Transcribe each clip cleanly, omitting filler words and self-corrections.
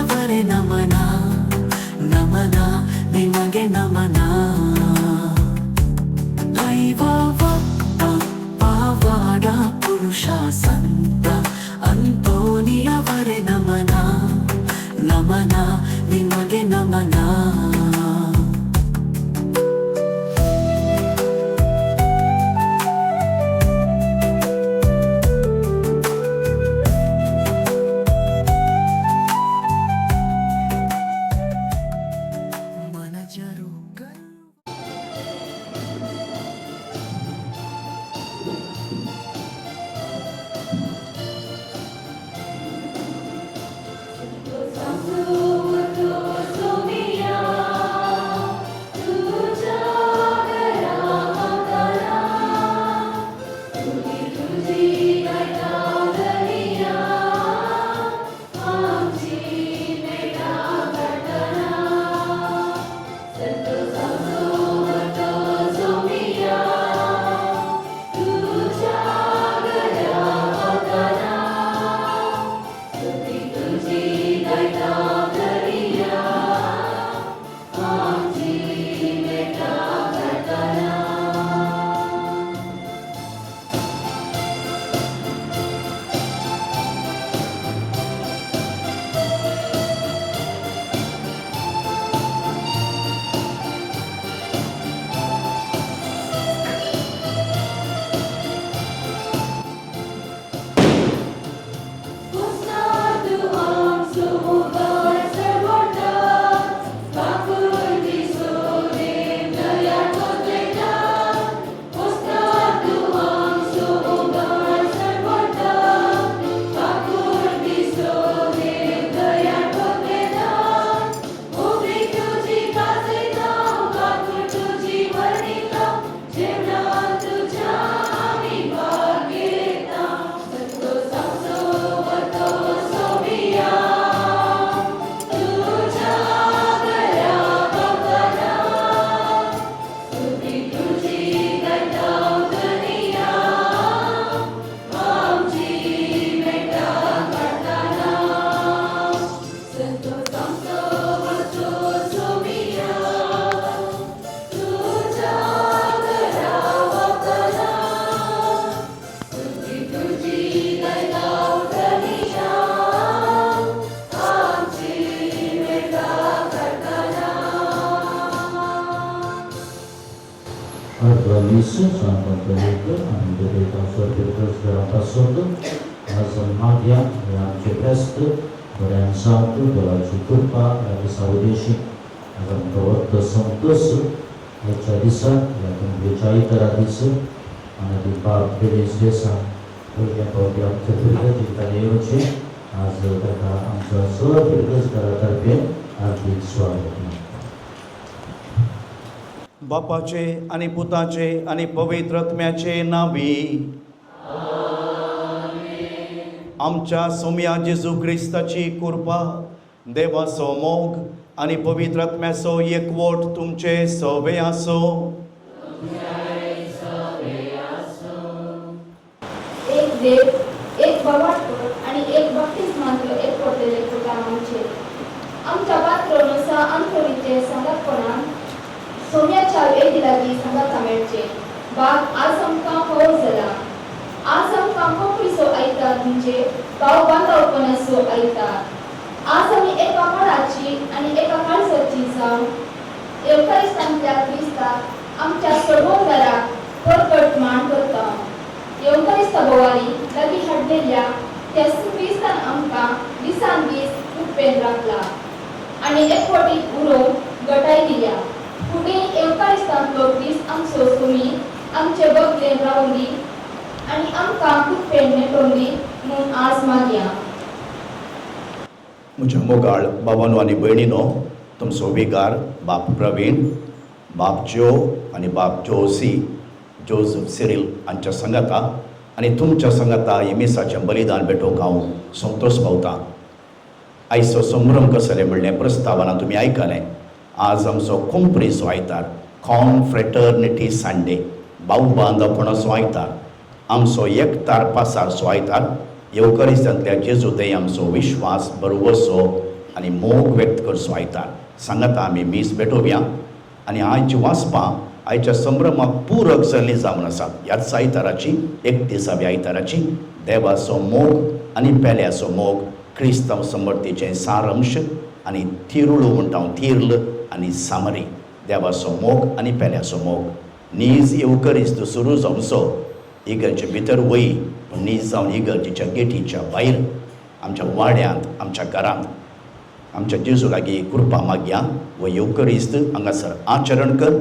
ದೇವರೇ ನಮನ ನಮನ ನಿಮಗೆ ನಮನ ದೈವವ ಪಾವಾಡ ಪುರುಷ ಸಂತ ಅಂತೋನಿಯವರೇ ನಮನ ನಮನ ನಿಮಗೆ ನಮನ Isso sampai ke menjadi pasal kita sekarang pasal tu asal media yang GPS tu beransal tu dalam cukup pak dari Saudi akan kawat tersentuh jadi sah yang membiayai tradisi anak di pak beres desa punya program terbuka di Kalimantan asal kata angsa soal kita sekarang terbiak arti suara. बापाचे आणि पुताचे आणि पवित्र आत्म्याचे नावी आमच्या सोम्या जेजू क्रिस्ताची कृपा देवाचो मोग आणि पवित्र आत्म्याचो एकवट तुमचे सवे आसो. एक देव एक बाबाटो आणि एक बप्तिस्मांतलो एक पडलेले प्रकार आमच्या पात्रोनुसा अंतरीचे संगतपणान सोम्याच्या वेदी लागीं सांगाता मेळचे बाग आज आमकां पळोव जाला. आज आमकां कोंकणीचो आयतार म्हणजे भाव बांदवपणाचो आयतार. आज आमी एका मळाची आनी एका काळजाची जावन एवकारिस्तांतल्या क्रिस्ताक आमच्या सडवंदराक परगटमाण करता. एवकारिस्ता बोवारी लागीं हाडलेल्या त्या क्रिस्तान आमकां दिसान दीस उपेन राखला आनी एकवटीत उरोवंक गटाय दिल्या. फुडें एवकारिस्तांतलो क्रिस्त आमचो सोमी आमचे बगलेन रावून दी आनी आमकां कुपेन मेटोवन दी म्हूण आज मागया. म्हज्या मोगाळ बाबांनो आनी भयणीनो तुमचो विगार बाप प्रवीण बाप जो आनी बाप जोसी जोझफ सिरील हांच्या संगाता आनी तुमच्या संगाता येमिसाचें बलिदान भेटोवंक हांव संतोश पावतां. आयचो संभ्रम कसले म्हणलें प्रस्तावना तुमी आयकलें. आज आमचो कोंकणीचो आयतार कॉन्फ्रेटर्निटी संडे भाव बांदपणाचो आयतार आमचो एकतार पासारचो आयतार येवकारिस्तांतल्या जेजू देय आमचो विश्वास बरोवरचो आनी मोग व्यक्त करचो आयतार. सांगाता आमी मीस भेटोवया आनी आयची वाचपां आयच्या संभ्रमाक पूरक जाल्लीं जावन आसात. ह्याच आयताराची 31 आयताराची देवाचो मोग आनी पेल्याचो मोग, क्रिस्तांव समर्थीचें सारांश आनी थिरुळू म्हणटा हांव, थिर्ल आनी सामरी, देवाचो मोग आनी पेल्याचो मोग. नीज येवकरीस्त सुरू जावचो इगर्जे भितर वय, पूण नीज जावन इगर्जेच्या गेटीच्या भायर आमच्या वाड्यांत, आमच्या घरांत आमच्या जेजू लागीं कृपा मागया व येवकरीस्त हांगासर आचरण कर,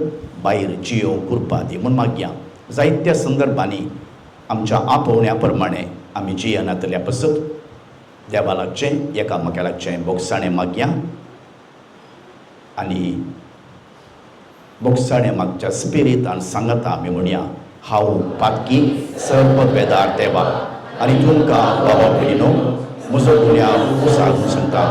भायर जियो कृपा दी म्हूण मागया. जायत्या संदर्भांनी आमच्या आपोवण्या प्रमाणे आमी जियेनांतल्या पसत देवा लागचें, एकामेका लागचें बोगसाणें मागया आनी बोगसाणें मागच्या स्पिरितान सांगता आमी म्हणया, हांव पातकी सर्पवेदार देवा आनी तुमकां बाबा भयणो म्हजो गुन्या सांगूंक सांगता.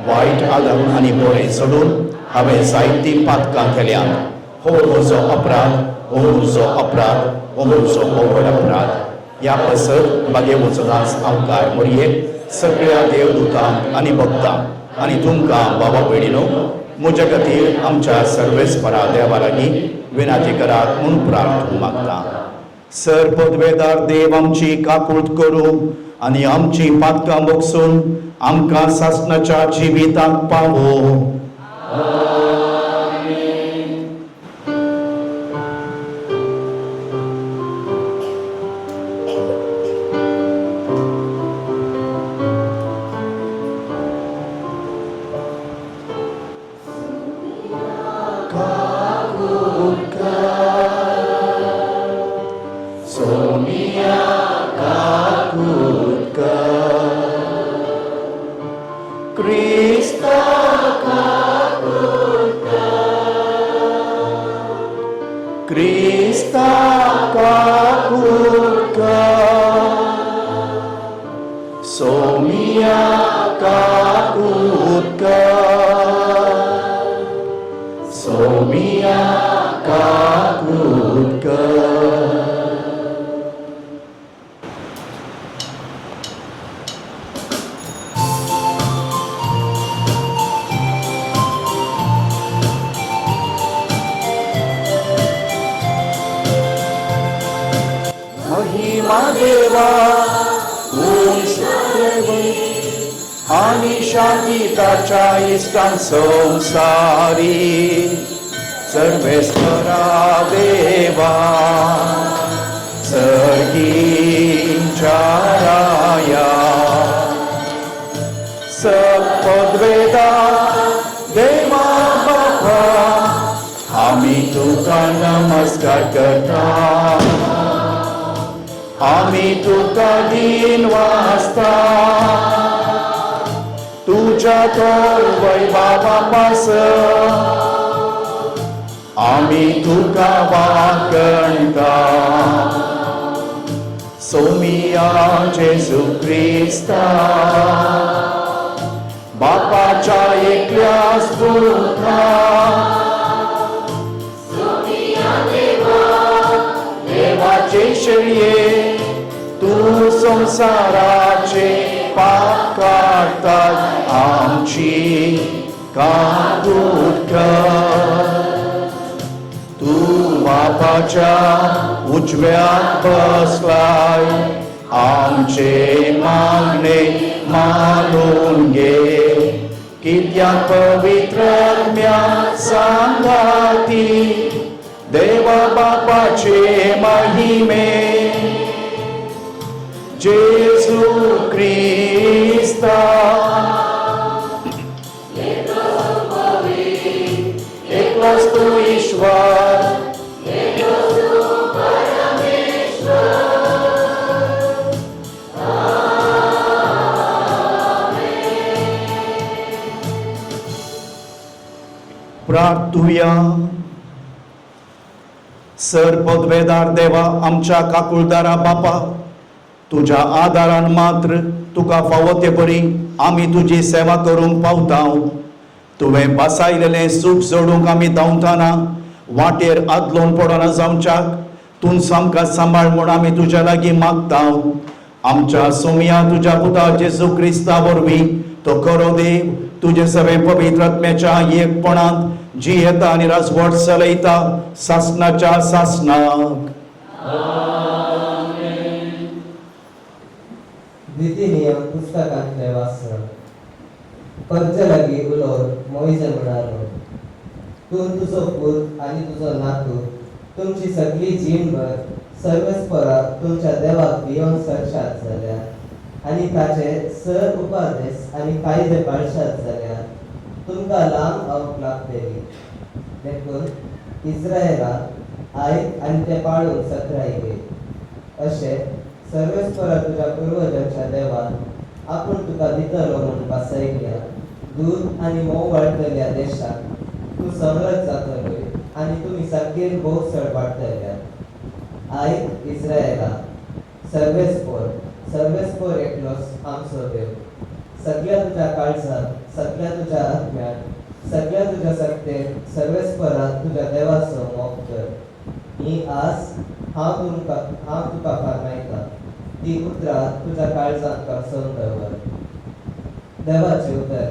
वायट आदम आनी बरें सोडून हांवें जायतीं पातकां केल्यात. हो म्हजो अपराध, हो म्हजो अपराध, हो म्हजो व्हड अपराध. ह्या पसत मागे वचनास हांव मोरये सगळ्या देवदूतांक आनी भक्तांक आनी तुमकां बाबा भयणीनो म्हज्या खातीर आमच्या सर्वेस्परा देवा लागीं विनाती करात म्हूण प्रार्थना मागता. सर्पद्वेदार देव आमची काकूळट करूं आनी आमची पातकां मोगसून आमकां सासणाच्या जिविताक पावो. आणि शांतीताच्या इष्टान संसारी सर्वेस्परा देवा सर्गींच्या राया सपद्वेदा देवा बापा आम्ही तुका नमस्कार करता. आम्ही तुका दिन वाजता तुझ्या तोर वैभवापास आम्ही तुका वाकणता. सोमिया जेजू क्रिस्ता बापाच्या एकल्याच पुत्रा देवाचे शर्ये तू संसाराचे पाप काढतात आमची काकूट कर. तू बापाच्या उजव्यात बसलाय आमचे मागणे मानून घे. कित्याक पवित्र आत्म्या सांगाती देवा बापाचे महिमे जेजू क्रिस्ता एकलाच तू ईश्वर प्रार्थुया. सर्पद्वेदार देवा आमच्या काकुळदारा बापा, तुझ्या आदारान मात्र तुका फावो ते परी आमी तुजी सेवा करूंक पावता. तुवें बसायलेलें सूख जोडूंक आमी धांवतना वाटेर आदलोवन पडना जावच्याक तूं सामका सांबाळ म्हूण आमी तुज्या लागीं मागता. आमच्या सोमिया तुझ्या पुता जेजू ख्रिस्ता वरवीं तो खरो देव तुझे सगळे पवित्र आत्म्याच्या एकपणात जियेता आणि राजवट चलयता सासनाच्या सासनाक. नियम पुस्तकांतले वाचन. कर्ज लागी उलोवन मोइजे म्हणालो, तूं तुजो पूत आनी तुजो नातू तुमची सगळी जीणभर सर्वेस्परा तुमच्या देवाक भियोन सरशात जाल्यार आनी ताचे सर उपादेश आनी कायदे पाळशात जाल्यार तुमकां लांब आवक लागतली. देखून इस्रायेला आयक आनी ते पाळून सत्राय घे. अशें सर्वेस्परा तुझ्या पूर्वजांच्या देवान आपूण तुका दितलो म्हूण बसयल्या दूध आनी मोव वाळटल्या देशाक तूं समृद्ध जातलोय आनी तुमी सारकेर भोवसळ वाडटल्या. आयक इस्रायेला, सर्वेस्पोर एकलोच आमचो देव. सगळ्या तुझ्या काळजात, सगळ्या तुझ्या आत्म्यात, सगळ्या तुझ्या सक्तेन सर्वेस्परात तुझ्या देवाचो मोग कर. ही आस हांव तुका फरमायता. ती उतरां तुझ्या काळजांत कसोवन दवर. देवाचे उतर.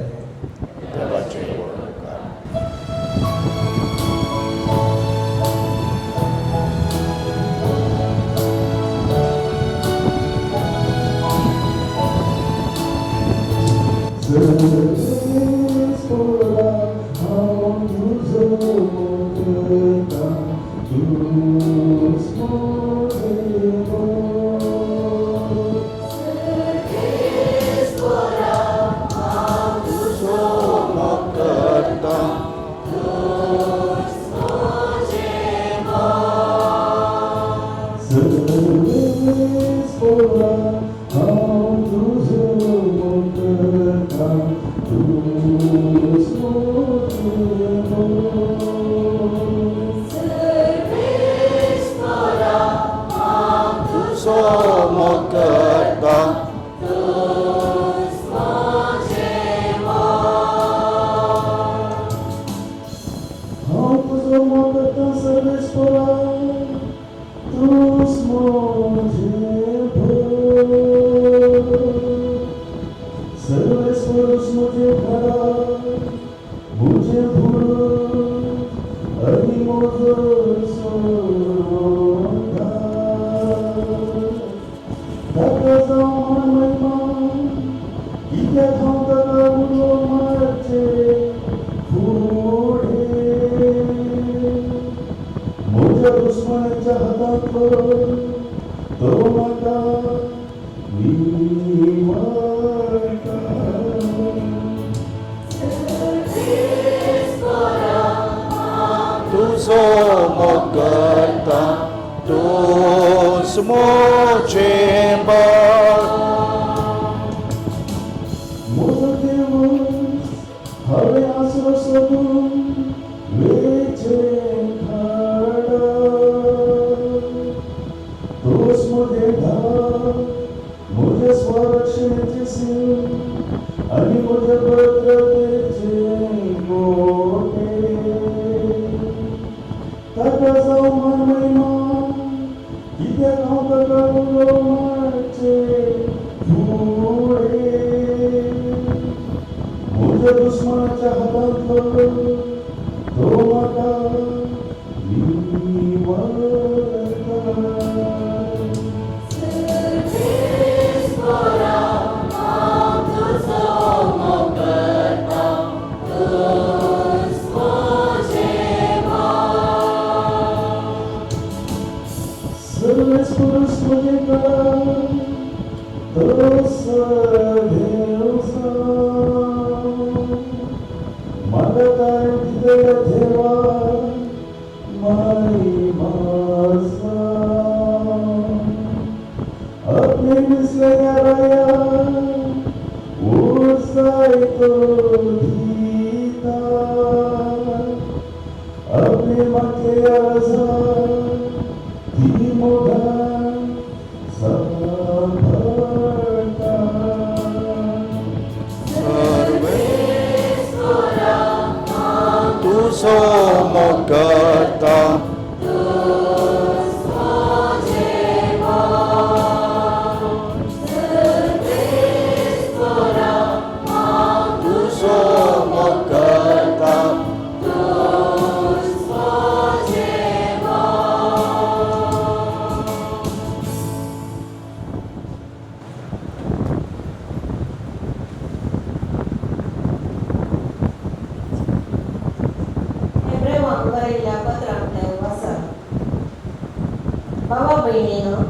भयणीनं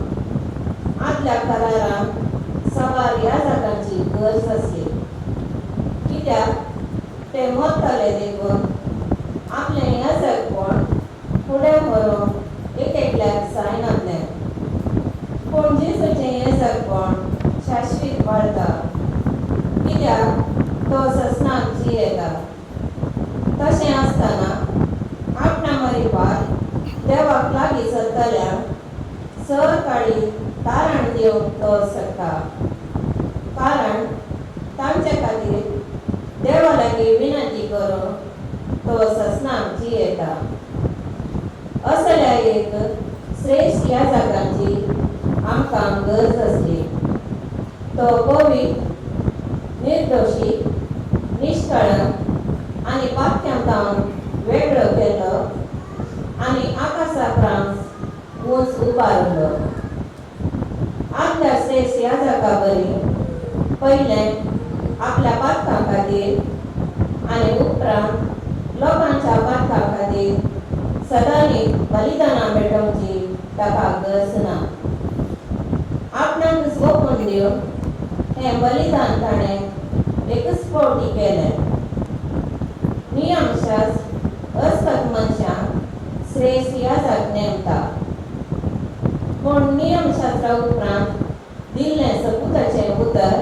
आदल्या करारान सवार ह्या जागांची गरज आसली, कित्याक ते मरतले देखून आपलें हें जगपण फुडें व्हरूंक एकल्याक जायनासलें. पूण जेजूचें हें जगपण शाश्वीत वाडटा, कित्याक तो ससनाक जियेता. तशें आसतना आपणा मरिपाक देवाक लागीं सरतल्याक सर काळी तारण दिवंक तो शकता, कारण तांचे खातीर देवा लागीं विनंती करून तो ससनाक जियेता. असल्या एक श्रेश्ठ ह्या जागांची आमकां गरज आसली. तो पवित्र, निर्दोशी, निश्कळंक आनी पापत्यांतावन वेगळो केल्लो आनी आकाशाप्रांत उंच उबारलो. आदल्या श्रेश्ठ ह्या जागा बरी पयलें आपल्या पातकां खातीर आनी उपरांत लोकांच्या पातकां खातीर सदांनी बलिदानां भेटोवची ताका गरज ना. आपणाक झोपून दिवन हें बलिदान ताणें एकच फावटी केलें. नियमशास्त्र अस्पत मनशांक श्रेश्ठ ह्या जाग नेमता, पूण नियमशास्त्रा उपरांत दिल्लें सपुताचें उतर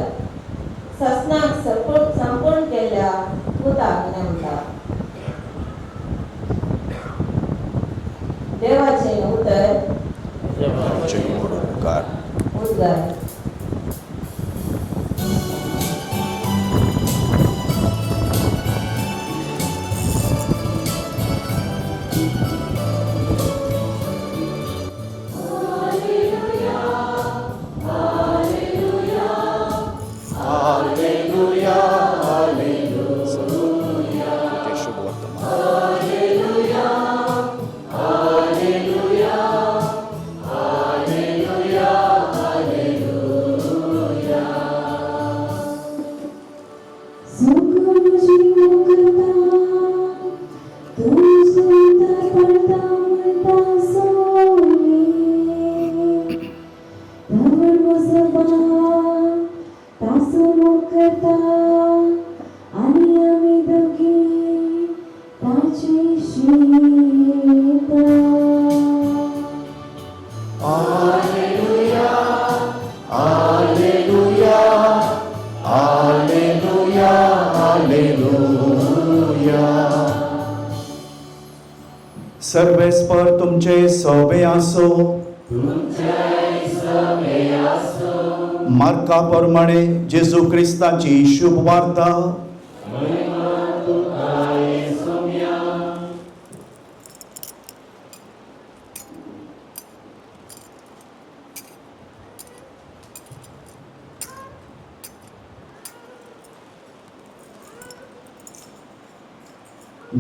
ससनाक संपूर्ण केल्ल्या पुताक नेमता. देवाचें उतर उद्गार. सर्वेस्पर तुमचे सोबे आसो. मार्का प्रमाणे जेजू क्रिस्ताची शुभ वार्ता.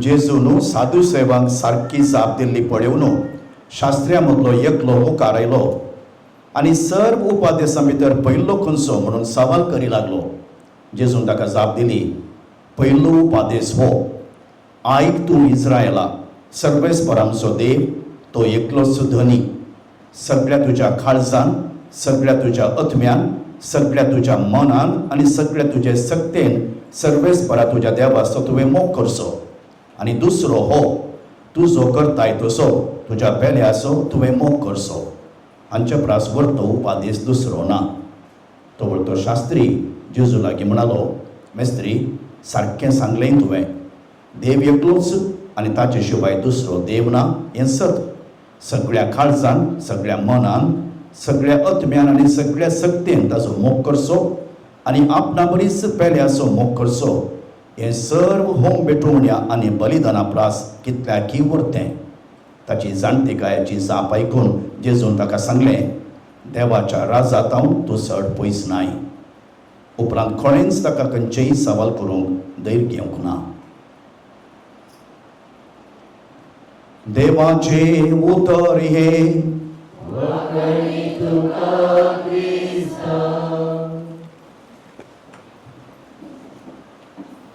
जेजून साधू सेवांक सारकी जाप दिल्ली पळोवन शास्त्र्यां मदलो एकलो मुखार आयलो आनी सर्व उपादेशां भितर पयलो खंयचो म्हणून सवाल करी लागलो. जेजून ताका जाप दिली, पयलो उपादेश हो, आयक तूं इस्रायेला, सर्वेस्पर आमचो देव तो एकलोच धनी, सगळ्या तुज्या काळजान, सगळ्या तुज्या आत्म्यान, सगळ्या तुज्या मनान आनी सगळ्या तुजे सक्तेन सर्वेस्परा तुज्या देवाचो तुवें मोग करचो. आनी दुसरो हो, तूं जो करताय तसो तुज्या पेल्याचो तुवें मोग करचो. हांचे प्रास व्हरतो उपादेश दुसरो ना. तो वळतो शास्त्री जेजू लागीं म्हणालो, मेस्त्री सारकें सांगलें तुवें, देव एकलोच आनी ताचे शिवाय दुसरो देव ना हें सत. सगळ्या काळजान, सगळ्या मनान, सगळ्या आत्म्यान आनी सगळ्या सक्तेन ताचो मोग करचो आनी आपणा बरीच पेल्याचो मोग करचो. हें सर्व होम भेटोवण्या आनी बलिदाना प्रास कितल्याकी उरतें. ताची जाणटेकायाची जाप आयकून जेजून ताका सांगलें, देवाच्या राजांत हांव तूं चड पयस नाय. उपरांत कोणेंच ताका खंयचेय सवाल करूंक धैर्य घेवंक ना. देवाचे उतर हे,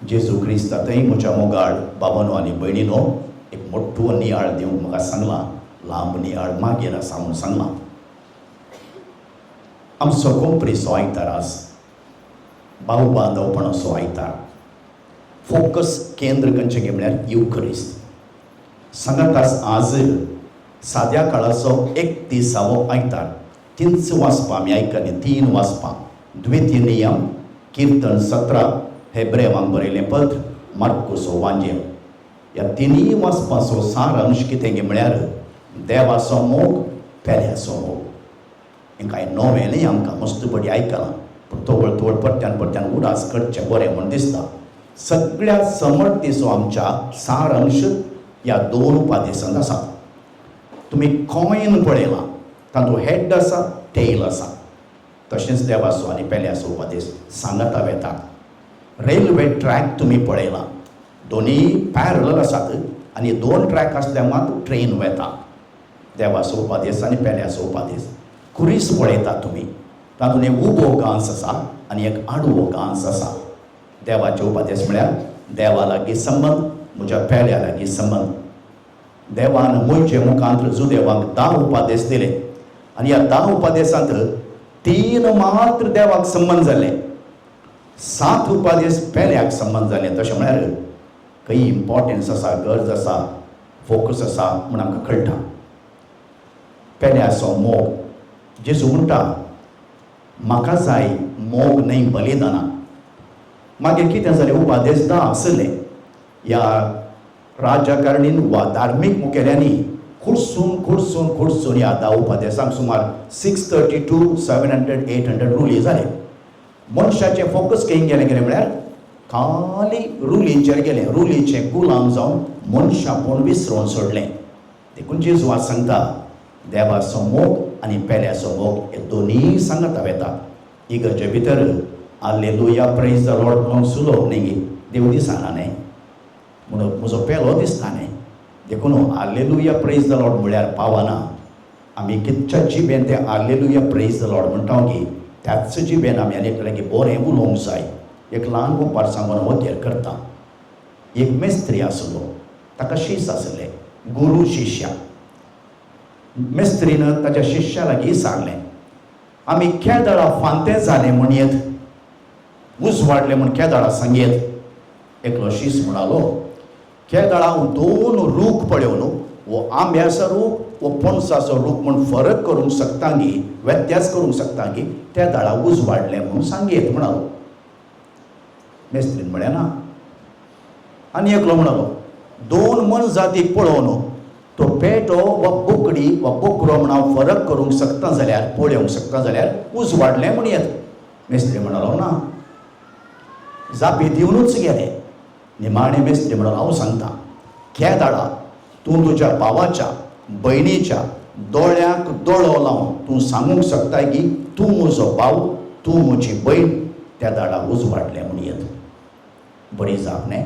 जेजू क्रिस्तांतय म्हज्या मोगाळ बाबांनो आनी भयणीनो एक मोठो नियाळ दिवंक म्हाका सांगला. लांब नियाळ मागीर आसा म्हूण सांगला. आमचो कोंपरीचो आयतार आज भाऊ बांदवपणाचो आयतार. फोकस केंद्र खंयचें गे म्हळ्यार युकरिस्ट. सांगात आज साद्या काळाचो 31वो आयतार 3 वाचपां आमी आयकले. 3 वाचपां द्वितीय नियम, कीर्तन 17, हेब्रेवांक बरयलें पत्र, मार्कुसो वांजेल. ह्या तिनूय वाचपाचो सारांश कितें गे म्हळ्यार देवाचो मोग, पेल्याचो मोग. हें कांय नॉवेलय आमकां मस्त बरी आयकलां, पूण तोवळ तोवळ परत्यान उडास करचें बरें म्हूण दिसता. सगळ्या समर्थेचो आमच्या सारांश ह्या 2 उपादेशांत आसा. तुमी कॉयन पळयलां, तातूंत हेड आसा, टेल आसा. तशेंच देवाचो आनी पेल्याचो उपादेश सांगता वेता. रेल्वे ट्रॅक तुमी पळयला, दोनीय पॅरलल आसात आनी 2 ट्रॅक आसल्या मात ट्रेन वेता. देवाचो उपादेश आनी पेल्याचो उपादेश. कुरीस पळयता तुमी, तातूंत एक उबो गांस आसा आनी एक आडवो गांस आसा. देवाचे उपादेश म्हळ्यार देवा लागीं संबंद, म्हज्या पेल्या लागीं संबंद. देवान मोयचे मुखांत जुदेवांक 10 उपादेश दिले आनी ह्या 10 उपादेशांत 3 मात्र देवाक संबंद जाले, 7 उपादेश पेल्याक संबंद जाले. तशें म्हळ्यार खंय इम्पॉर्टन्स आसा, गरज आसा, फोकस आसा म्हूण आमकां कळटा. पेल्याचो मोग. जेजू म्हणटा म्हाका जाय मोग न्हय बलिदानां. मागीर कितें जालें, उपादेश 10 आसले. ह्या राजकारणीन वा धार्मीक मुखेल्यांनी खुडसून ह्या 10 उपादेशांक सुमार 630 to 700 800 रुली जाले. मनशाचें फोकस खंय गेलें म्हळ्यार खाली रुलींचेर गेलें. रुलीचे गुलाम जावन मनशापूण विसरोवन सोडलें. देखून जेजू आज सांगता देवाचो मोग आनी पेल्याचो मोग हे दोनीय सांगता वेता. इगर्जे भितर हालेलुया प्रेज द लॉर्ड म्हणून सुलो न्ही देव दिसना न्ही, म्हणून म्हजो पेलो दिसता न्ही. देखून हालेलुया प्रेज द लॉर्ड म्हळ्यार पावना. आमी कितच्या जिबेन ते हालेलुया प्रेज द लॉर्ड म्हणटा की त्याच जिबेन आमी आनी एकल्याक बरें उलोवंक जाय. एक ल्हान गोपार सांगून वतेर करता. एक मेस्त्री आसलो, ताका शीस आसलें, गुरू शिश्या. मेस्त्रीन ताच्या शिश्या लागीं सांगलें आमी केदाळा फांतें जालें म्हूण येत, उज वाडलें म्हूण केदाळा सांगेत. एकलो शीस म्हणालो केदाळा हांव 2 रूख पळयोवन वो आंब्याचो रूख वो पणसाचो रूख म्हूण फरक करूंक शकता गी, व्यत्यास करूंक शकता गी, त्या दाळा उज वाडलें म्हणून सांगेत म्हणालो. मेस्त्रीन म्हळें ना. आनी एकलो म्हणालो 2 मन जातीक पळोवन तो पेटो वा बोकडी वा बोकरो म्हूण हांव फरक करूंक शकता जाल्यार, पळोवंक शकता जाल्यार उज वाडलें म्हूण येत. मेस्त्री म्हणालो ना. जापी दिवनूच गेले. निमाणे मेस्त्री म्हणालो हांव सांगता केदाळा तूं तुज्या भावाच्या भयणीच्या दोळ्याक दोळो लावन तूं सांगूंक शकता की तूं म्हजो भाव, तूं म्हजी भयण, त्या दाळा उज वाडलें म्हूण येत. बरी जाप न्ही.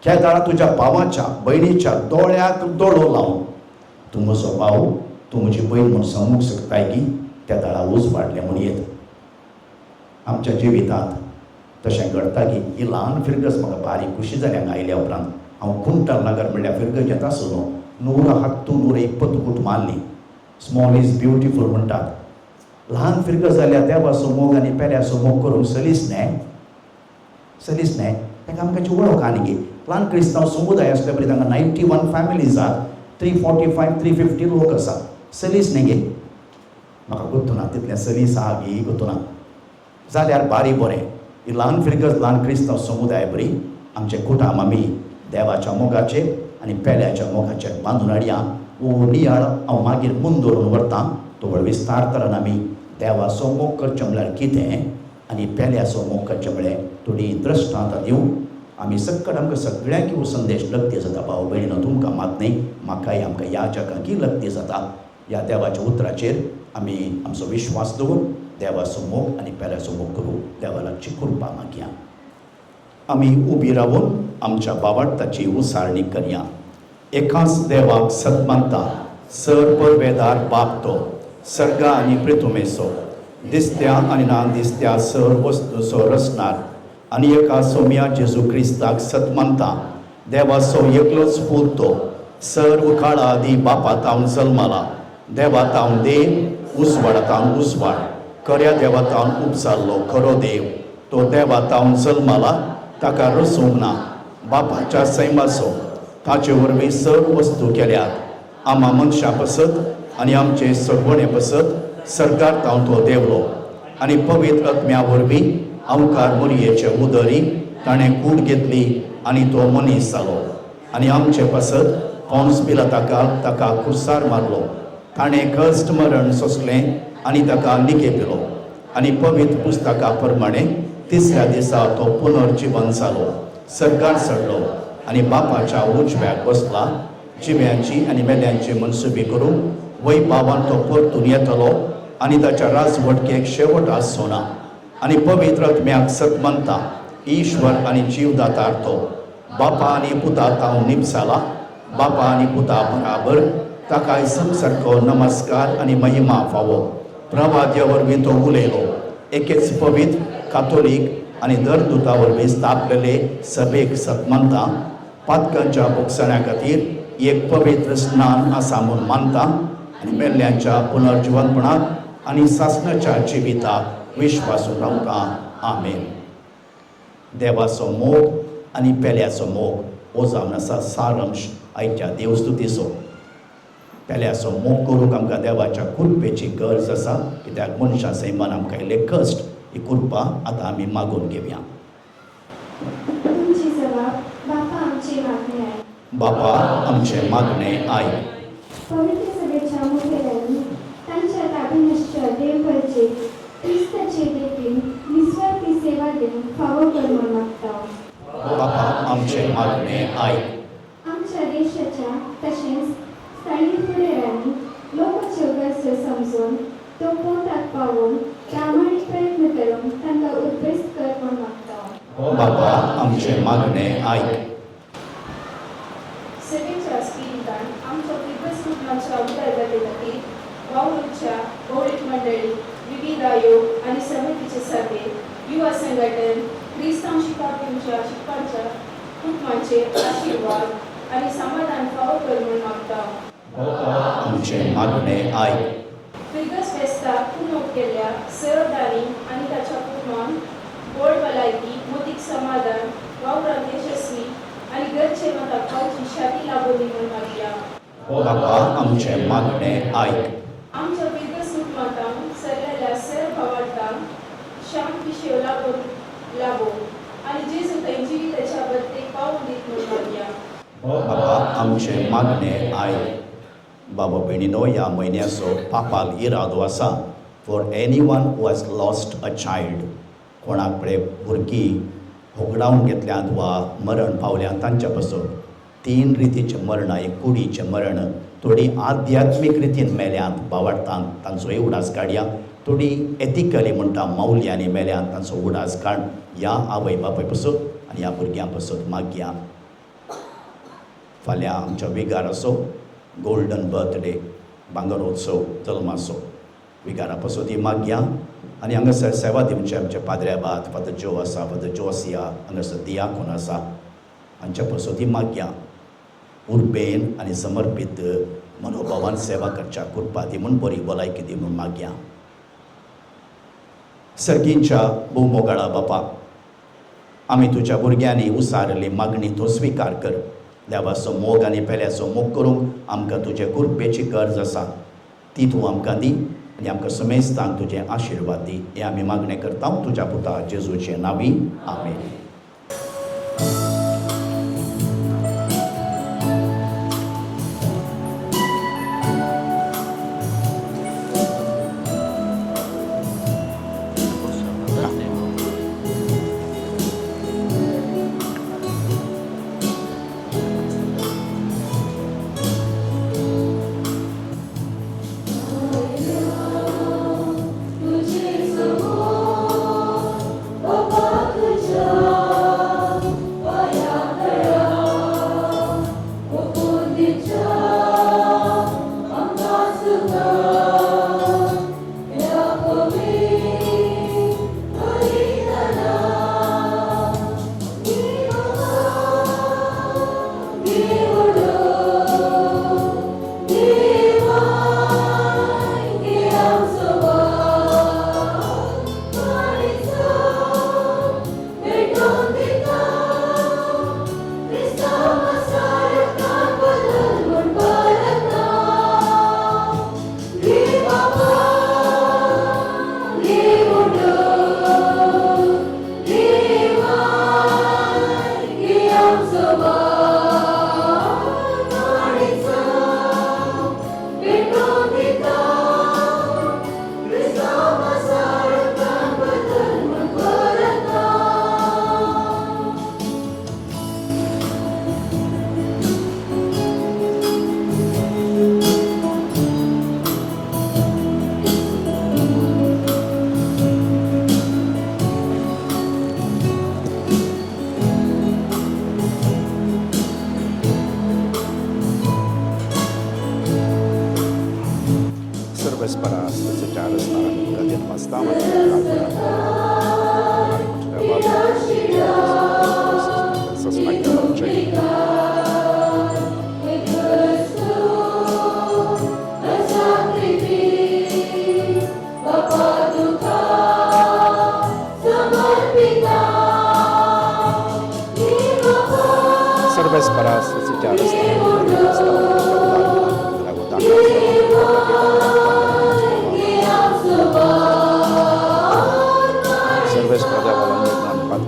केदाळा तुज्या भावाच्या भयणीच्या दोळ्याक दोळो लावन तूं म्हजो भाव, तूं म्हजी भयण म्हूण सांगूंक शकताय की त्या दाळा उज वाडलें म्हूण येत. आमच्या जिवितांत तशें घडटा की ही ल्हान फिरगस म्हाका बारीक खुशी जाल्या आयल्या उपरांत. हांव कुंटल नगर म्हणल्यार फिरगस येता आसलो. 100 हत्तू 120 कूट मारली. स्मॉल इज ब्युटिफूल म्हणटात. ल्हान फिरगस जाल्यार देवाचो मोग आनी पेल्याचो मोग करूंक सलीस न्हय. ताका आमकां वळख आनी गे. ल्हान क्रिस्तांव समुदाय आसल्या बरी तांकां 91 फॅमिलीज आसात, 345 350 लोक आसात. सलीस न्ही गे. म्हाका गुर्तुना तितलें सलीस आहा गी गुर्तुना. जाल्यार बारी बरें. ही ल्हान फिरगस ल्हान क्रिस्तांव समुदाय बरी आमचे कुटाम आमी देवाच्या मोगाचेर आनी पेल्याच्या मोगाचेर बांदून हाडया. वो नियाळ हांव मागीर मुन दवरून व्हरतां. तो विस्तार तरान आमी देवाचो मोग करचें म्हळ्यार कितें आनी पेल्याचो मोग करचें म्हळ्यार थोडी दृश्टांतां दिवं. आमी सकट आमकां सगळ्यांक हो संदेश लग्ती जाता. भाव भयणीनो तुमकां मात न्ही, म्हाकाय आमकां ह्या जगांकी लग्ती जाता. ह्या देवाच्या उतराचेर आमी आमचो विश्वास दवरून देवाचो मोग आनी पेल्याचो मोग करूं. देवा लागची कृपा मागया. आमी उबी रावून आमच्या बाबाटाची उसारणी करया. एकाच देवाक सत मानता, सर्व वेदार बाप तो, सर्गा आनी पृथ्वेचो, दिसत्या आनी ना दिसत्या सर्व वस्तूचो रचणार, आनी एका सोम्या जेजू क्रिस्ताक सत मानता, देवाचो एकलोच पूत तो, सर्व काळा आदी बापातावन जल्माला, देवातावन देव, उसवाडातावन उसवाड, खऱ्या देवातावन उपसारलो खरो देव तो देवातावन जल्माला ताका रसूंक ना बापाच्या सैमाचो ताचे वरवीं सर्व वस्तू केल्यात आम्हा मनशां पसत आनी आमचे सगवणे पसत सर्गार तावन तो देवलो आनी पवित्र आत्म्या वरवीं अवकार मोरयेचे उदरी ताणें कूड घेतली आनी तो मनीस जालो आनी आमचे पसत पोंस पिलाताका ताका खुर्सार मारलो ताणें कश्ट मरण सोंसलें आनी ताका लिखेपिलो आनी पवित्र पुस्तका प्रमाणे तिसऱ्या दिसा तो पुनर्जीवन जालो सर्गार चडलो आनी बापाच्या उजव्याक बसला जिव्यांची आनी मेल्यांची मनसुबी करून वैभवान तो परतून येतलो आनी ताच्या राजवटकेक शेवट आसचो ना आनी पवित्र आत्म्याक सत मानता ईश्वर आनी जीवदातार तो बापा आनी पुता तावन निपसाला बापा आनी पुता बराबर ताकाय सारको नमस्कार आनी महिमा फावो प्रवाद्या वरवीं तो उलयलो एकेच पवित्र कातोलीक आनी दर दुता वरवीं स्थापलेले सभेक सत मानता पातकांच्या भोगसण्या खातीर एक पवित्र स्नान आसा म्हूण मानता आनी मेल्ल्यांच्या पुनर्जीवनपणाक आनी सासणाच्या जिविताक विश्वासून रावता आमेन. देवाचो मोग आनी पेल्याचो मोग हो जावन आसा सारांश आयच्या देवस्तुतीचो. पेल्याचो मोग करूंक आमकां देवाच्या कृपेची गरज आसा कित्याक मनशां सैमान आमकां इल्ले कश्ट ही कृपा आतां आमी मागून घेवया. तुमची जबाब बापा आमची मागणी आहे. बापा आमचे मागणे आयक. पवित्र सभेच्या मुखेल्यांनी तांच्या ताबिनश्य देव करचे क्रिस्ताचे देखील निस्वार्थी सेवा देऊन फावो कर म्हूण मागता. बापा आमचे मागणे आयक. आमच्या देशाच्या तशेंच स्थळीय फुडाऱ्यांनी लोकांच्यो गरजो समजून तो पोटाक पावोवन प्रामाणीक प्रयत्न करून तांकां उद्बेस्त कर म्हूण मागता. बापा आमचे मागणे आयक. सेवेच्या स्पिरितान आमच्या दिवस कुटुंबाच्या उदरगते खातीर वावरूच्या भौडीक मंडळी विविध आयोग आनी समितीचे सभे युवा संघटन क्रिस्तांव शिकावपींच्या शिकपाच्या कुटुंबांचे आशिर्वाद आनी समाधान फावो कर म्हूण मागता. आमचे मागणे आयक. फिरगस फेस्ताक पुनोक केल्ल्या सहदानी आनी ताच्या कुटुंबान गोड भलायकी मोतीक समाधान वावरांत यशस्वी आनी घरचे मताक पावची शाती लाभोली म्हूण मागया. बापा आमचे मागणे आयक. आमच्या फिरगस कुटुंबांत सरलेल्या सर भावार्थांक शांत विशय लाभो आनी जेजू थंय जिविताच्या बद्दलेक पावून दीत म्हूण मागया. बापा आमचे मागणे आयक. बाबा भयणीनो ह्या म्हयन्याचो पापाल इरादो आसा for any one who has lost a child. कोणाक कडेन भुरगीं होगडावन घेतल्यांत वा मरण पावल्यांत तांच्या पासून 3 रितीचे मरण. एक कुडीचें मरण, थोडी आध्यात्मीक रितीन मेल्यांत भावार्थांक तांचोय उडास काडया, थोडी एथिकली म्हणटा मौल्यांनी मेल्यांत तांचो उडास काड ह्या आवय बापाय पासून आनी ह्या भुरग्यां पासून मागया. फाल्यां आमच्या विगार असो गोल्डन बर्थडे भांगरोत्सव जल्माचो विगारा पासून ती मागया आनी हांगासर सेवा दिवचे आमचे पाद्र्याबाद फादर जो आसा फादर जोसिया हांगासर दियाकोन आसा हांच्या पासून ती मागया. उर्बेन आनी समर्पीत मनोभावान सेवा करच्या कृपा दी म्हूण बरी भलायकी दी म्हूण मागया. सर्गींच्या भोवमोगाळा बापा आमी तुज्या भुरग्यांनी उसारली मागणी तो स्विकार कर. देवाचो मोग आनी पेल्याचो मोग करूंक आमकां तुजे कृपेची गरज आसा ती तूं आमकां दी आनी आमकां समेस्तांक तुजें आशिर्वाद दी. हें आमी मागणें करता तुज्या पुता जेजूचे नांवी आमेन. तुझे समोर बाबा तुझ्या Service para secara Service pada walang bermanfaat.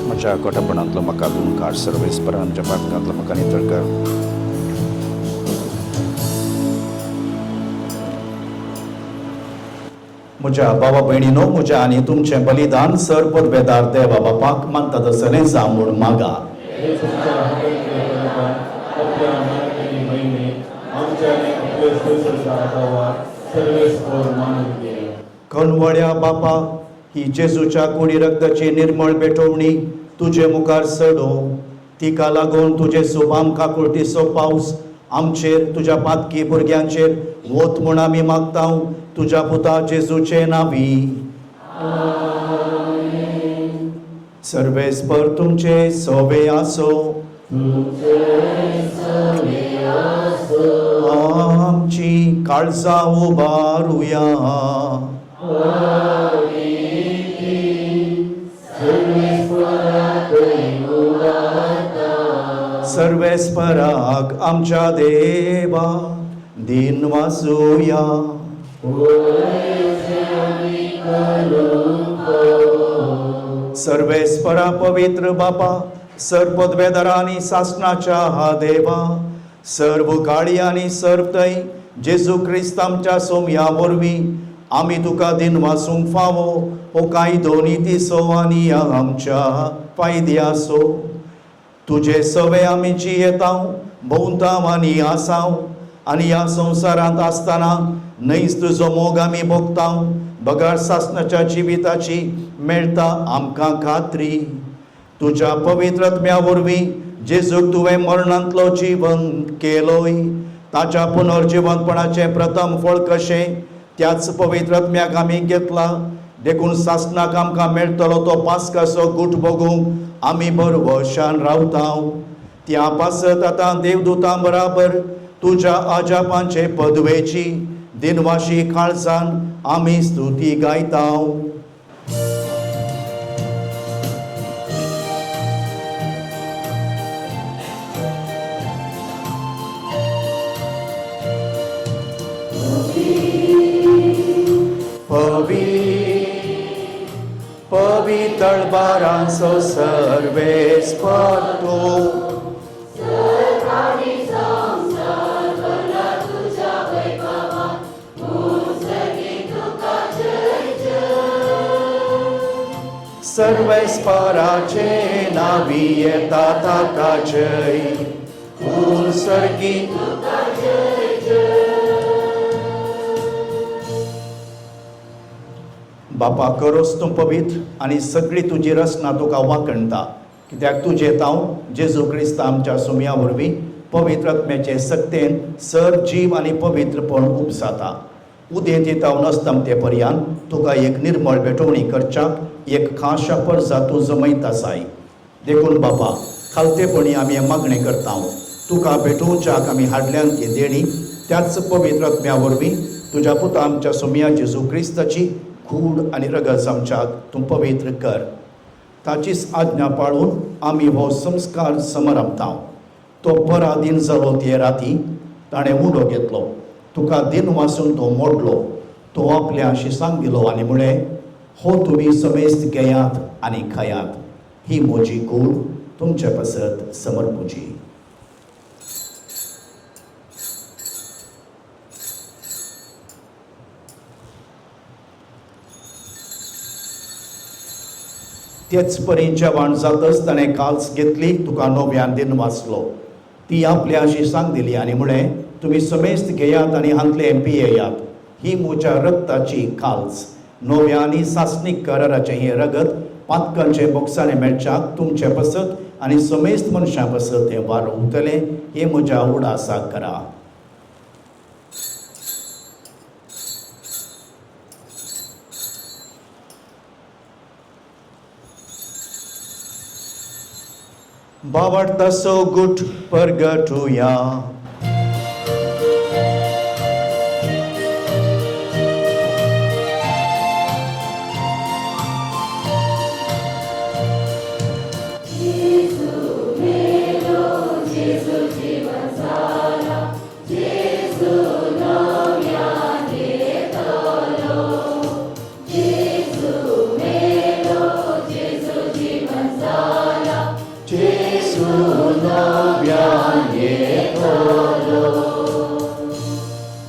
Macam kota penantlo makadun car service peran cepat kantlo makan iterka. मुझ्या बाबा बहिणीनो मुझ्या आणि तुमचे बलिदान सरपद बेदार देवा बापाक मानता दसले जामून मागा हे तुमच्या हातातले बलिदान आपल्या मनातली महिमे आमच्याने आपले संसारावर सर्वेस्वर मानून घे. कणवळ्या बापा ही जेजूच्या कोणी रक्ताची निर्मळ पेटवणी तुझे मुखार सडो तिका लागून तुझे सुभाम काकुळटीचो पावस आमचेर तुझ्या पातकी भुरग्यांचेर वोत म्हूण आमी मागता तुझ्या पुता जेजूचे नावी. सर्वेस्पर तुमचे सवे आसो आमची काळजा उबारुया. सर्वेस्पराक आमच्या देवा दिन वाजूया. सर्वेस्परा पवित्र बापा सर्पद बेदारा आणि सासणाच्या हा देवा सर्व काळी आणि सर्वतय जेजू क्रिस्त आमच्या सोमया वरवीं आमी तुका दिन वासूंक फावो हो कायदो नितीसो आनी आमच्या फायद्यासो. तुझे सवे आमी जियेताव भोवताव आनी आसाव आनी ह्या संवसारांत आसतना न्हयच तुजो मोग आमी भोगताव बगार सासणाच्या जिविताची मेळटा आमकां खात्री. तुज्या पवित्रत्म्या वरवीं जेजूक तुवें मरणांतलो जीवन केलोय ताच्या पुनर्जिवनपणाचें प्रथम फळ कशें त्याच पवित्रत्म्याक आमी घेतला देखून सासणाक आमकां मेळटलो तो पास्काचो गूट भोगूंक आमी भरवशान रावताव. त्या पासत आतां देवदूतां बराबर तुज्या आजापांचे पदवेची दिनवाशी काळजान आमी स्तुती गायताव. पवित्र बारांचो सर्वेस्पर तूं सर्वेस्पराचे नावी येता ताका जय सर्गी बापा करोस तूं पवित्र आनी सगळी तुजी रचना तुका वाखणटा कित्याक तुजे ताव जेजू क्रिस्त आमच्या सुमया वरवीं पवित्रत्म्याचे सक्तेन सर जीव आनी पवित्रपण उपसाता. उदेंत येताव नसतमते पर्यान तुका एक निर्मळ भेटवणी करच्याक एक खाशा परजा तूं जमयता साय. देखून बापा खालतेपणी आमी हें मागणें करता तुका भेटोवच्याक आमी हाडल्यान ती देणी त्याच पवित्रत्म्या वरवीं तुज्या पुता आमच्या सुमया जेजू क्रिस्ताची खूड आनी रगत आमच्याक तूं पवित्र कर. ताचीच आज्ञा पाळून आमी हो संस्कार समरमता. तो बरा दिन जालो ते राती ताणें उडो घेतलो तुका दिन वासून तो मोडलो तो आपल्या शिसांक दिलो आनी म्हळें हो तुमी समेस्त घेयात आनी खायात ही म्हजी कूड तुमचे पसत समर्पुची. तेच परी जेवण जातच ताणें काल्स घेतली, तुका नव्यान दिन वाचलो. ती आपल्या शिसांक दिली आनी म्हळें, तुमी समेस्त घेयात आनी हांतले पियेयात. ही म्हज्या रक्ताची काल्स, नव्या आनी सासणीक कराराचें हें रगत पातकांचे बोक्सांनी मेळच्याक तुमचे पसत आनी समेस्त मनशां पसत हें वाडोवतलें. हें म्हज्या उडासाक करा. बावडतासो गुट परगटुया.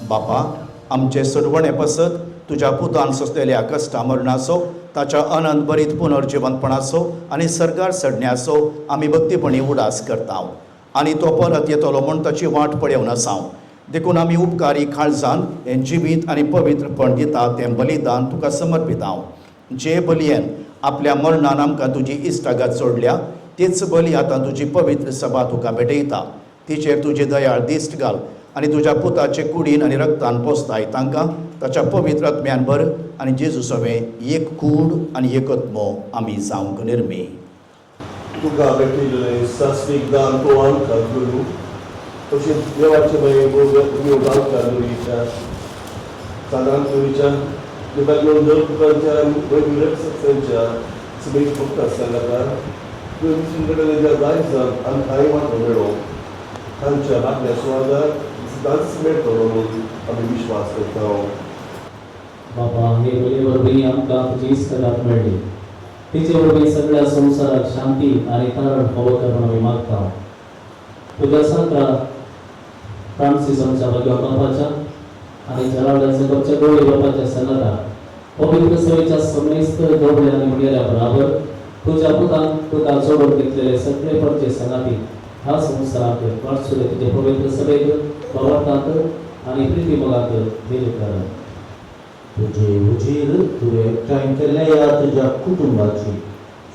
बापा, आमचे सडवणे पसत तुज्या पुतान सोंसलेल्या कश्टा मरणाचो, ताच्या अनंत बरीत पुनर्जिवंतपणाचो आनी सर्गार चडण्याचो आमी भक्तीपणी उडास करता. आनी तो परत येतलो म्हूण ताची वाट पळोवन आसां. देखून आमी उपकारी काळजान हें जिवीत आनी पवित्रपण दिता तें बलिदान तुका समर्पिता. जे बलयेन आपल्या मरणान आमकां तुजी इश्टागत जोडल्या, तीच बली आतां तुजी पवित्र सभा तुका भेटयता. तिचेर तुजी दयाळ दिश्ट घाल आनी तुज्या पुताचे कुडीन आनी रक्तान पोसताय तांकां ताच्या पवित्र आत्म्यान भर. आनी जेजू सवे एक कूड आनी एकच मोव आमी जावंक निर्मी. तुका भेटिल्लें सासवीक दान तूं आमकां करूं, तशेंच देवाचे गांवच्या सादांच्या देवाक तुकांच्या सत्संच्या सगळी फक्त सांगात तुवें जायसान आनी कांय वाटो मेळो तांच्या आपल्या सुवादार सदांच मेळटलो म्हणून आमी विश्वास करता. बाबा, हे बरे वरवीं आमकां तुजी इश्टागत मेळ्ळी. तिचे वरवीं सगळ्या संवसाराक शांती आनी तारण फावो कर म्हूण आमी मागता. तुज्या सांगता फ्रांसीस आमच्या भगवा बापाच्या आनी जलावड्याचे कडच्या गोळे बापाच्या सनाताक पवित्र सेवेच्या समेस्त दोबळे आनी मुगेल्या बराबर तुज्या पुतान तुका जोडून घेतलेले सगळे पडचे संगाती ह्या संवसाराक वाटसुले तुजे पवित्र सभेक वावरतात आनी प्रिती मोगाक दिले कर. तुझे उजीर तुवें एकठांय केल्या ह्या तुज्या कुटुंबाची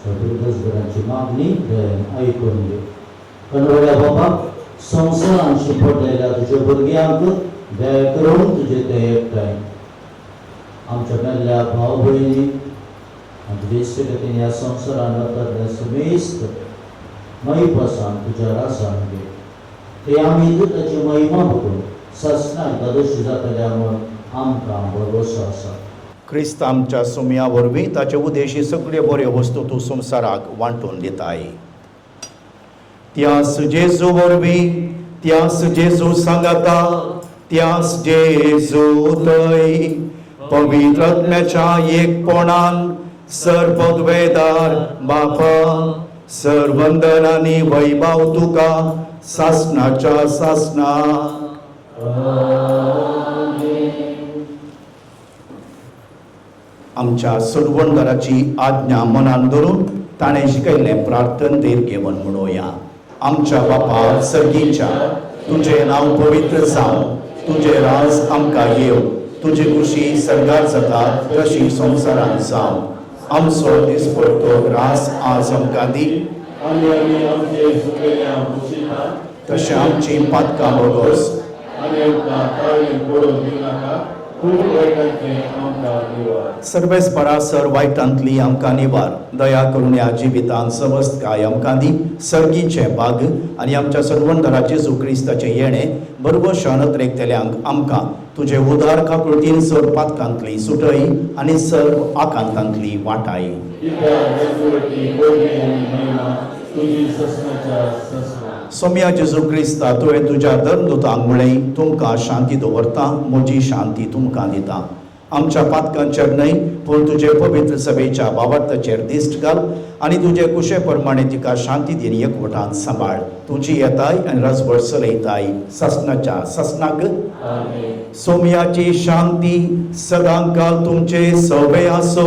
सगळ्यांची मागणी दयेन आयकून घे. कनवड्या बाबा, संवसारान शिंपडलेल्या तुज्या भुरग्यांक दया करून तुजे ते एकठांय आमच्या मेल्ल्या भाव भयणी आनी तुजे इश्टगतीन ह्या संवसारान वापरल्या समेस्त महिपासान तुज्या रासान घे. ते आमी ताची महिमा बघून ससनाक दादोशी जातल्या म्हूण आमकां भरवसो आसा. क्रिस्त आमच्या सुम्या वरवीं ताचे उद्देशी सगळ्यो बऱ्यो वस्तू तूं संवसाराक वांटून दिताय. त्यास जेजू वरवीं, त्यास जेजू सांगाता, त्यास जेजू थंय पवित्र आत्म्याच्या एकपणान सर्वपदवेदार बापा, सर्वंदन आनी वैभव तुका सासणाच्या सासणा. आमच्या सडवणदाराची आज्ञा मनान धरून ताणें शिकयल्लें प्रार्थन देर घेवन म्हणोया. आमच्या बापा सर्गीच्या, तुजें नांव पवित्र जावं, तुजें राज आमकां येवं, तुजी खुशी सर्गार जाता तशी संवसारान जावं. आमचो दिसपडटो रास आज आमकां दी आनी आमी आमचे चुकलेल्या मुशीता तशें आमची पातकां वगोस आनी आमकां काळजी पडूंक दिनाका, खूब वायटांतले आमकां निवार. सर्वेस परासर वायटांतली आमकां निवार. दया करून ह्या जिवितांत समस्त काय आमकां दी. सर्गीचे भाग आनी आमच्या सडवणदारा जेजू क्रिस्ताचें येणें बरोबर नत्रेकतेल्यांक आमकां तुजे उदार काकुळटीन सर पातकांतली सुटय आनी सर्व आकांतांतली वाटाय. सोम्या जेजू क्रिस्ता, तुवें तुज्या धर्मदुतांक म्हळें, तुमकां शांती दवरता, म्हजी शांती तुमकां दिता. आमच्या पातकांचेर न्हय पूण तुजे पवित्र सभेच्या वावरताचेर दिश्ट घाल आनी तुजे कुशे प्रमाणे तिका शांती दिन एकवटान सांबाळ. तुजी येताय आनी रजवट चलयताय ससनाच्या ससनाक. सोम्याची शांती सदांकाल तुमचे सवे आसो.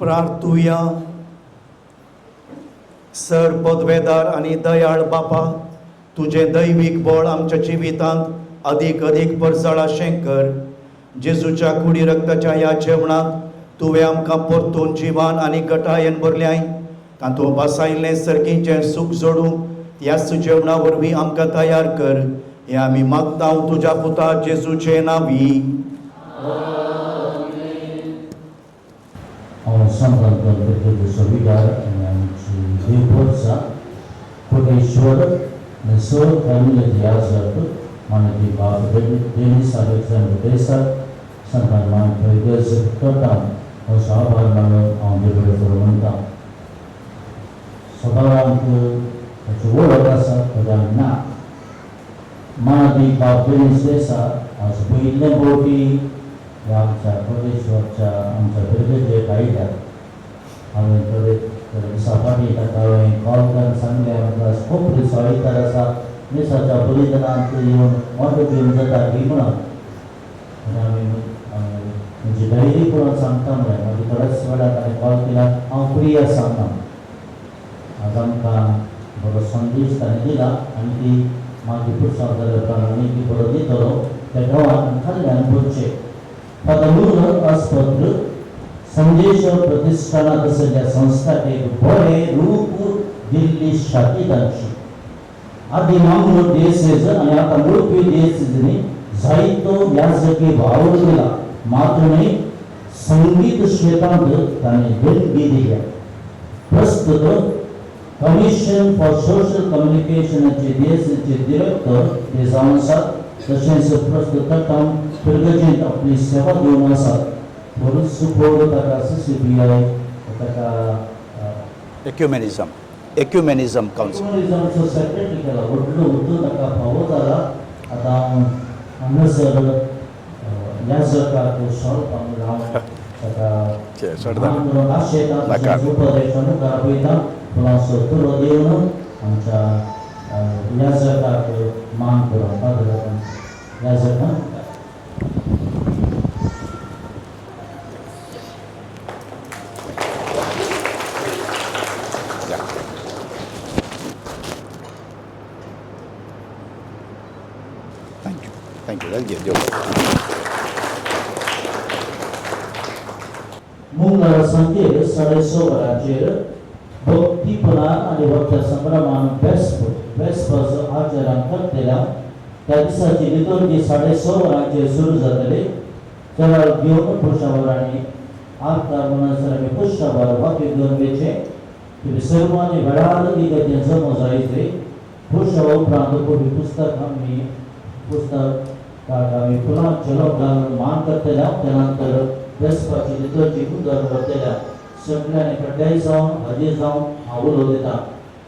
प्रार्थुया. सर पदवेदार आणि दयाळ बापा, तुझे दैविक बळ आमच्या जिवितांत अधिक अधिक परजळाशें कर. जेजूच्या कुडी रक्ताच्या ह्या जेवणात तुवें आमकां परतून जिवान आनी घटायेन भरल्याय. तातूंत बसायिल्लें सर्गीचें सूख जोडूंक ह्याच जेवणा वरवीं आमकां तयार कर. हें आमी मागता तुज्या पुता जेजूचे नांवी. Ao Sankalpa Berkata Savidar yang Devorsa Kodeshwar Nesor Kamila Diyazat Manati Bab Denis Alexander Desa Sankan Man Pergas Totam O Sabar Mano Ang Debora Formanta Sabaran ke Kecuali Rasa Kedang Nak Manati Bab Denis Desa Sebuah Lemboti yang saya Kodeshwar आमच्या जे guide आहेत हांवें थोडे दिसा फाटीं ताका हांवें call करून सांगलें म्हाका खूब दिसाळी तर आसा मिसाच्या बलिदानांत येवन मोठो घेवन जाता की म्हणून आनी म्हणजे डायरी करून सांगता म्हळ्यार मागीर थोड्याच वेळार ताणें कॉल केला हांव फ्री आसा म्हणून. आज आमकां बरो संदेश ताणें दिला आनी ती मागीर पुरसांव जाल्या उपरांत ती बरो दितलो त्या गांवांत खाल्ल्यान बोरचें. पदमूल आस्पत्र संदेश प्रतिष्ठानात असलेल्या संस्थाक एक बरें रूप दिल्ली शातिदांची आदी मामलो देश आनी आतां मुळपी देशनी जायतो व्यासकी वावर केला. मात्र न्ही संगीत क्षेत्रांत ताणें देणगी दिल्या. प्रस्तुत कमिशन फॉर सोशल कम्युनिकेशनाचे देशचे डिरेक्टर ते जावन आसात. तशेंच प्रस्तुत काम प्रगतींत आपली सेवा दिवन आसात. बरोच सुखोड ताका CCBI ताका एक्युमेनिझम काउन्सिल कम्युनिझमचो सेक्रेटरी केला. व्हडलो हुद्दो ताका फावो जाला. आतां हांगासर ह्या सरकाराक सॉल्व हांव ताका आशेता उपदेशान आपयता फुलांचो तुरो दिवन आमच्या ह्या सरकाराक मान करप ह्या सरकार. मंगळार सांजेर 6:30 वरांचेर भक्तीपणान आनी भक्त संभ्रमान वेस्पर्स आचरण करतल्या त्या दिसाची लिटर्जी 6:30 वरांचेर सुरू जातली. चलार घेवन पुरुषावरांनी आरता मनसर आमी पुरुषावर वाक्य घेवन वेचे तुम्ही सर्व आनी वेळार इगर्जेन जमो जायचे. पुरुषावा उपरांत कोणी पुस्तक आमी आम्ही पुन्हा जलद मान करतल्या. त्यानंतर वेस्पाची लिटर्जी उदक करतल्या. सगळ्यांनी कड्याय जावन हाजीर जावन हांव उलो दिता.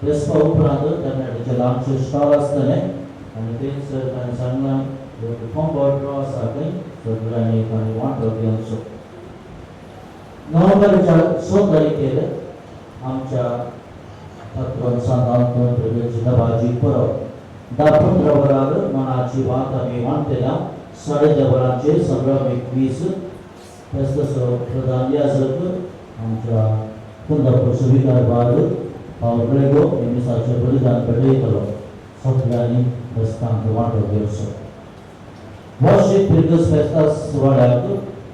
वेस्पा उपरांत तरणाट्याचे ल्हानशे स्टॉल आसतले आनी थंयसर ताणें सांगलां कॉम्बो ड्रॉ आसा थंय सगळ्यांनी ताणें वांटो घेवचो. नोव्हेंबरच्या 6 तारखेर आमच्या पत्रोन सांगांतून प्रगतीची दबाजी परब 10-15 वरार मनाची वात आमी मांडटल्या. 10:30 वरांचेर संभ्रम 21 फेस्तसो प्रधान याजक आमच्या कुंदापूर सुविकार बाद पावलेगो मिसाचे बलिदान पेटयतलो. सगळ्यांनी फेस्तांत वांटो घेवचो. वर्षीक फिरगस फेस्ता सुवाळ्याक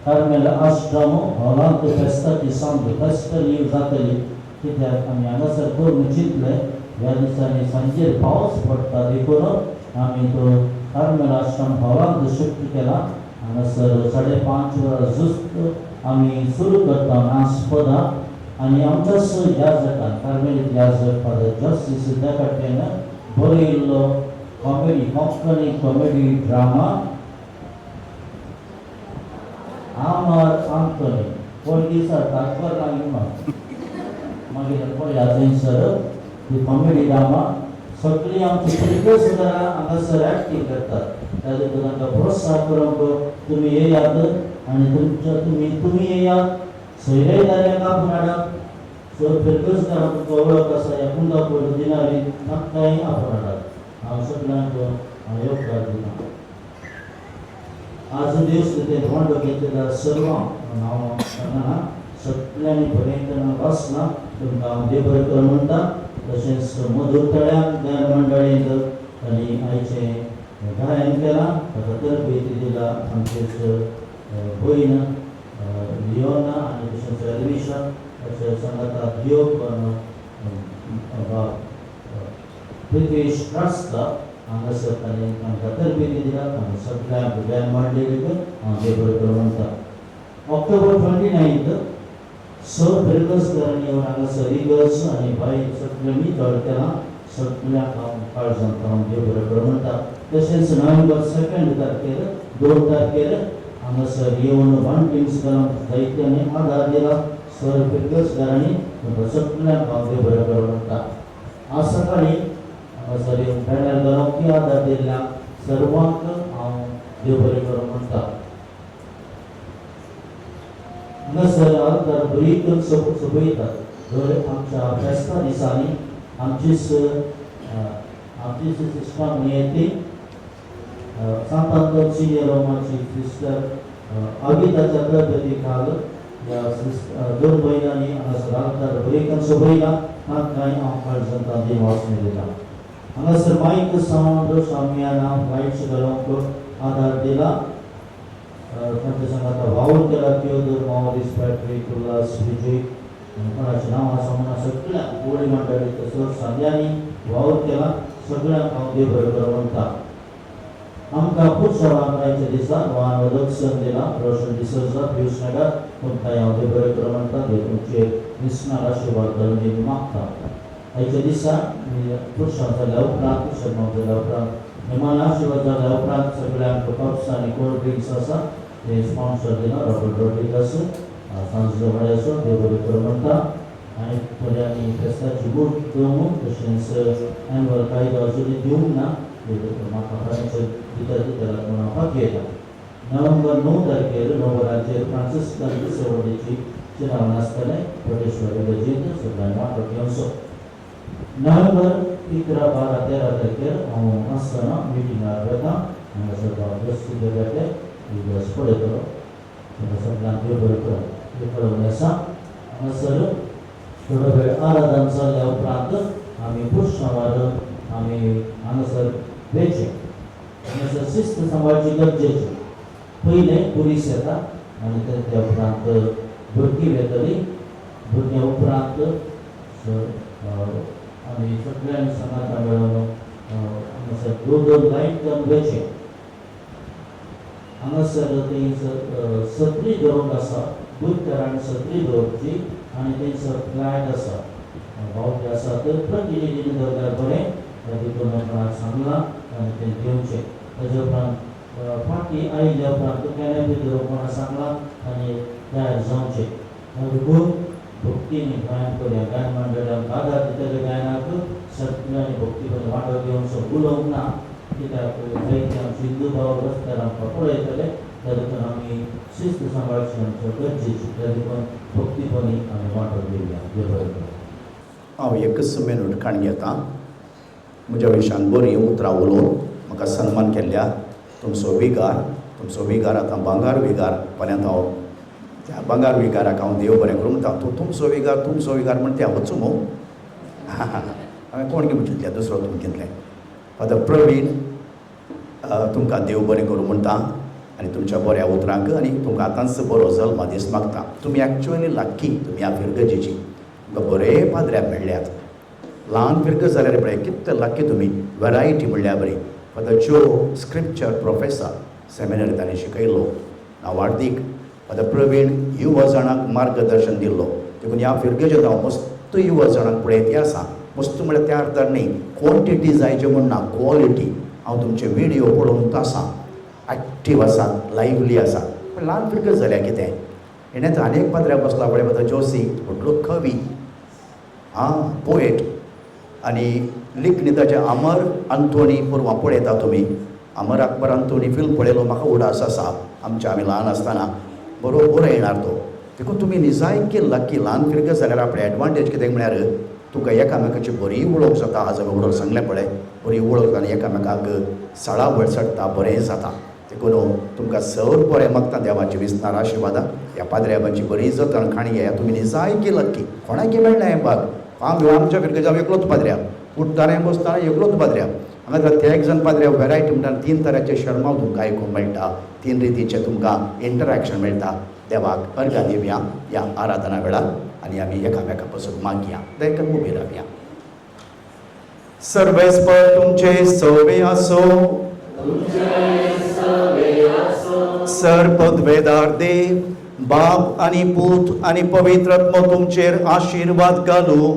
कार्मेल आश्रम हॉलांत फेस्ताची सांग फेस्टल लीव जातली. कित्याक आमी हांगासर करून चिंतले ह्या दिसांनी सांजेर पावस पडटा देखून आमी तो कार्मेल आश्रम हॉलांत शिफ्ट केला. हांगासर 5:30 वरां जुस्त आमी सुरू करता नासपदां आनी आमच्याच याजकान कार्मेलीत याजक फादर जस्टीस देकाटेन बरयल्लो कॉमेडी कोंकणी कॉमेडी ड्रामा आमार आंतोनी पयलीं ताकबर लागली मागीर पळया थंयसर ती कॉमेडी ड्रामा सगळीं आमची भुरगीं सुद्दां हांगासर एक्टींग करतात. त्या देखून तांकां प्रोत्साहन करूंक तुमी येयात आनी तुमी येयात. सोयरेदाऱ्यांक आपूण हाडात. सो फिरगसकारां तुमकां वळख आसा ह्या कुंदापूर दिनारी तांकांय आपूण हाडात. हांव सगळ्यांक येवकार दिता. आज दिवस ते भोंड घेतलेल्या सर्वांक हांव सांगना सगळ्यांनी पर्यंत वाचला तुमकां हांव देव बरें कर म्हणटा. तशेंच मधुरतळ्यान ज्ञान मंडळींत आनी आयचे गायन केलां ताका तरबेती दिला आमचेच भयण लिओना आनी तशेंच एलविशा तशेंच सांगाता दियोकन प्रितेश ट्रस्टा हांगासर ताणें आमकां तरबेती दिला आनी सगळ्या भुरग्यां मंडळीक हांव देव बरें कर म्हणटा. ऑक्टोबर 29 फेरगसकरांनी येवन हांगासर इगर्ज आनी भायर सगळ्यांनी चड केलां. सगळ्यांक हांव काळजांत हांव देव बरें कर म्हणटा. तशेंच नोव्हेंबर 2 तारखेर 2 तारखेर हांगासर येवन वांटिंग्सकरांक जायत्यांनी आदार दिला. सर फेरगसकरांनी सगळ्यांक हांव देव बरें कर म्हणटा. आज सकाळी हांगासर येवन बॅनर घालूंक आदार दिल्ल्या सर्वांक हांव देव बरें कर म्हणटा. हांगासर आदार बरी करून सोबयतात. दर आमच्या फेस्ता दिसांनी आमची सिस्टर येते सांत आंतोन सिनियर रोमाची सिस्टर आगिताच्या तरबेती खाल ह्या दोन भयणांनी हांगासर आदार बरी करून सोबयला. तांकांय हांव काळजांत देव वाचून दिता. हांगासर मायक सावंड शामियाना लायट्स घालूंक आदार दिला. तांचे सांगाता वावर केला थियोदोर मॉरिस पॅट्रिक उल्हास विजय कोणाचें नांव आसा म्हणून सगळ्यांक कोळी मंडळी तसोच सांग्यांनी वावर केला. सगळ्यांक हांव देव बरें कर म्हणटा. आमकां खुबशा वांगडाच्या दिसा वाहन दक्षण दिला. रोशन डिसोजा पियूष नगर तुमकांय हांव देव बरें कर म्हणटा. देव तुमचेर निसणार आशिर्वाद घालून दिवंक मागता. आयच्या दिसा खुबशां जाल्या उपरांत शर्मा जाल्या उपरांत निमान आशिर्वाद जाल्या उपरांत सगळ्यांक पब्स आनी कोल्ड ड्रिंक्स आसा ते स्पॉन्सर दिला. रॉबर्ट रॉड्रिगस सांजचो वाडे आसूं देव बरें कर म्हणटा. आनी थोड्यांनी फेस्ताची बूट दवरूंक तशेंच एन्युअल कायदो अजुनी दिवंक ना. म्हाका फाल्यां भितर दितले म्हूण हांव फाटी येता. नोव्हेंबर 9 तारखेर नोव्हेंबराचेर फ्रांसिस्कन चळवळीची चिरावण आसतलें. कोटेश्वरी रजेंत सगळ्यांनी वांटो घेवचो. नोव्हेंबर 11, 12, 13 तारखेर हांव आसतना मिटिंगार वता. हांगासर बस्ती देवाचे दिवस पळयतलो. सगळ्यांक देव बरें कर हें कळोवन आसा. हांगासर थोडो वेळ आराधन जाल्या उपरांत आमी पुरुषांवार आमी हांगासर वेचे. हांगासर शिस्त सांबाळची गरजेची. पयलें पुलीस येता आनी त्या उपरांत भुरगीं येतलीं. भुरग्यां उपरांत आमी सगळ्यांनी सांगाता मेळोन हांगासर 2 लायन करून वेचे. हांगासर थंयसर सत्री दवरूंक आसा. बुधकारान सत्री दवरची आनी थंयसर फ्लॅग आसा. बावटे आसा तर प्रतिनिधीन दवरल्यार बरें. देखून कोणाक सांगलां आनी तें घेवचें. ताजे उपरांत फाटीं आयिल्ल्या उपरांत कॅनेपी दवरूंक कोणाक सांगलां आनी तयार जावचें. देखून भक्तीनी गायन करुया. गायन मंडळांक आदार दितले गायनाक सगळ्यांनी भक्तीपण वांटो घेवचो. उलोवंक ना. कित्याक जायते आमचे हिंदू भाव रस्त्यार आमकां पळयतले. त्या देखून आमी शिस्त सांबाळची आमच्या गरजेची. त्या देखून भक्तीपणी आमी वांटो घेवया. देव बरें कर. हांव एकच मिनूट काण घेता. म्हज्या विशयान बरीं उतरां उलोवन म्हाका सन्मान केल्ल्या तुमचो विगार आतां भांगार विगार. फाल्यांत हांव त्या भांगार विगाराक हांव देव बरें करूं म्हणटा. तूं तुमचो विगार म्हण तें वचूं मो. हांवें कोण गे म्हणलें दुसरो तुमगेंतलें. फादर प्रवीण तुमकां देव बरें करूं म्हणटा आनी तुमच्या बऱ्या उतरांक आनी तुमकां आतांच बरो जल्मा दीस मागता. तुमी एक्चुअली लाकी. तुमी ह्या फिरगजेची तुमकां बरे पाद्र्याक मेळ्ळ्यात. ल्हान फिरगज जाल्यार पळय कितले लाकी तुमी. वरायटी म्हणल्यार बरी. फादर जो स्क्रिप्चर प्रोफेसर सेमिनारी ताणें शिकयल्लो नांवार्थीक. फादर प्रवीण युवा जाणांक मार्गदर्शन दिल्लो. देखून ह्या फिरगेचेर हांव मस्त युवा जाणांक पळयत आसा. मस्त म्हळ्यार त्या अर्थान न्ही क्वॉन्टिटी जायचे म्हण ना क्वॉलिटी. हांव तुमचे विडियो पळोवंक आसा. एक्टीव आसात. लायव्हली आसा. पूण ल्हान फिरगज जाल्यार कितें. हेणेंच आनी एक पाद्र्याक बसला पळय फादर जोसी. व्हडलो कवी पोएट आनी लिखनिताचे अमर आंतोनी पुरवां पळयता तुमी. अमर अकबर आंतोनी फिल्म पळयलो. म्हाका उडास आसा. आमी ल्हान आसतना बरोबर येणार तो. देखून तुमी निजायकी लाकी. ल्हान फिरगज जाल्यार आपले एडवांटेज कितें म्हळ्यार तुका एकामेकाची बरी वळख जाता. हाजे बरोबर सांगलें पळय बरी वळख जाता आनी एकामेकाक सळा वळसडटा बरें जाता. देखून तुमकां सर बरें मागता देवाची विस्तार आशिर्वादा. ह्या पाद्र्याबांची बरी जतन खाणी घे. तुमी निजाय की लक्की कोणाकी मेळना हें भाग. आमच्या भितर जावं एकलोच पाद्र्या, उठताना बसताना एकलोच पाद्र्या. हांगा ते एक जण पाद्र्या वेरायटी म्हणटा 3 तरांचे शर्माव तुमकां आयकूंक मेळटा, 3 रितीचे तुमकां इंटरॅक्शन मेळटा. देवाक अर्घा दिवया ह्या आराधना वेळार आनी आमी एकामेका पासून मागया. देखून उबी रावया. सर्वेस्पर तुमचे सवे आसो, सर्पद्वेदार देव बाप आनी पूत आनी पवित्र आत्मो तुमचेर आशिर्वाद घालूं.